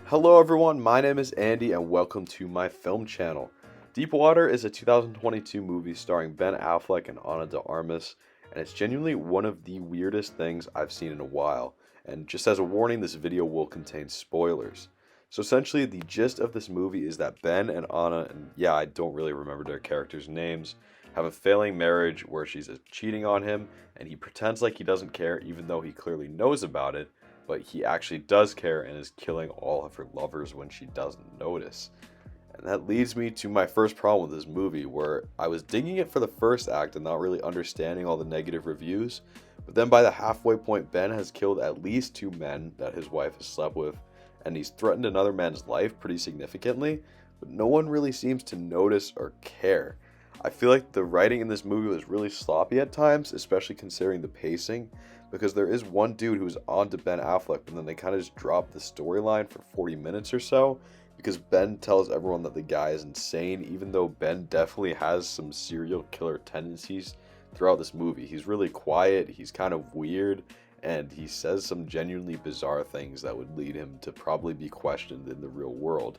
Hello everyone, my name is Andy and welcome to my film channel. Deep Water is a 2022 movie starring Ben Affleck and Ana de Armas, and it's genuinely one of the weirdest things I've seen in a while. And just as a warning, this video will contain spoilers. So essentially, the gist of this movie is that Ben and Ana, and yeah, I don't really remember their characters' names, have a failing marriage where she's cheating on him, and he pretends like he doesn't care even though he clearly knows about it, but he actually does care and is killing all of her lovers when she doesn't notice. And that leads me to my first problem with this movie, where I was digging it for the first act and not really understanding all the negative reviews, but then by the halfway point, Ben has killed at least two men that his wife has slept with, and he's threatened another man's life pretty significantly, but no one really seems to notice or care. I feel like the writing in this movie was really sloppy at times, especially considering the pacing, because there is one dude who's on to Ben Affleck, but then they kind of just drop the storyline for 40 minutes or so, because Ben tells everyone that the guy is insane, even though Ben definitely has some serial killer tendencies throughout this movie. He's really quiet, he's kind of weird, and he says some genuinely bizarre things that would lead him to probably be questioned in the real world.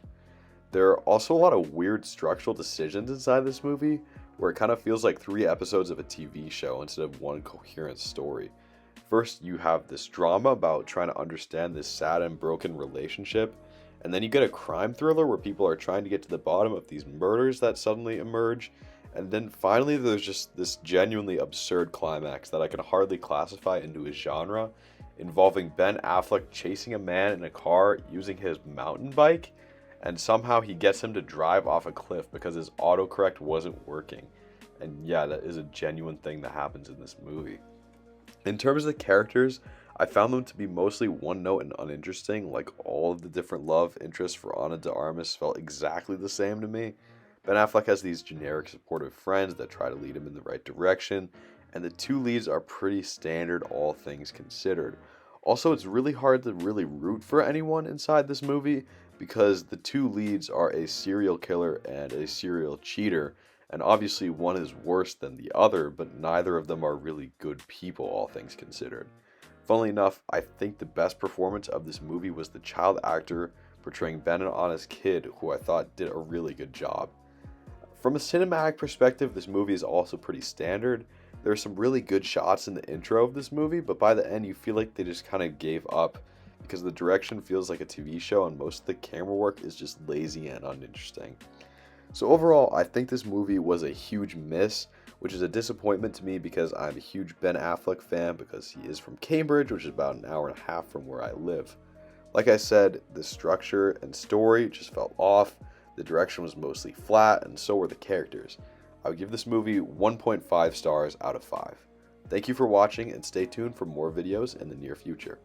There are also a lot of weird structural decisions inside this movie, where it kind of feels like 3 episodes of a TV show instead of one coherent story. First, you have this drama about trying to understand this sad and broken relationship, and then you get a crime thriller where people are trying to get to the bottom of these murders that suddenly emerge, and then finally there's just this genuinely absurd climax that I can hardly classify into a genre, involving Ben Affleck chasing a man in a car using his mountain bike, and somehow he gets him to drive off a cliff because his autocorrect wasn't working. And yeah, that is a genuine thing that happens in this movie. In terms of the characters, I found them to be mostly one note and uninteresting. Like, all of the different love interests for Ana de Armas felt exactly the same to me. Ben Affleck has these generic supportive friends that try to lead him in the right direction, and the two leads are pretty standard, all things considered. Also, it's really hard to really root for anyone inside this movie because the two leads are a serial killer and a serial cheater, and obviously one is worse than the other, but neither of them are really good people, all things considered. Funnily enough, I think the best performance of this movie was the child actor portraying Ben and Anna's kid, who I thought did a really good job. From a cinematic perspective, this movie is also pretty standard. There are some really good shots in the intro of this movie, but by the end you feel like they just kind of gave up because the direction feels like a TV show and most of the camera work is just lazy and uninteresting. So overall, I think this movie was a huge miss, which is a disappointment to me because I'm a huge Ben Affleck fan because he is from Cambridge, which is about an hour and a half from where I live. Like I said, the structure and story just felt off, the direction was mostly flat, and so were the characters. I would give this movie 1.5 stars out of 5. Thank you for watching and stay tuned for more videos in the near future.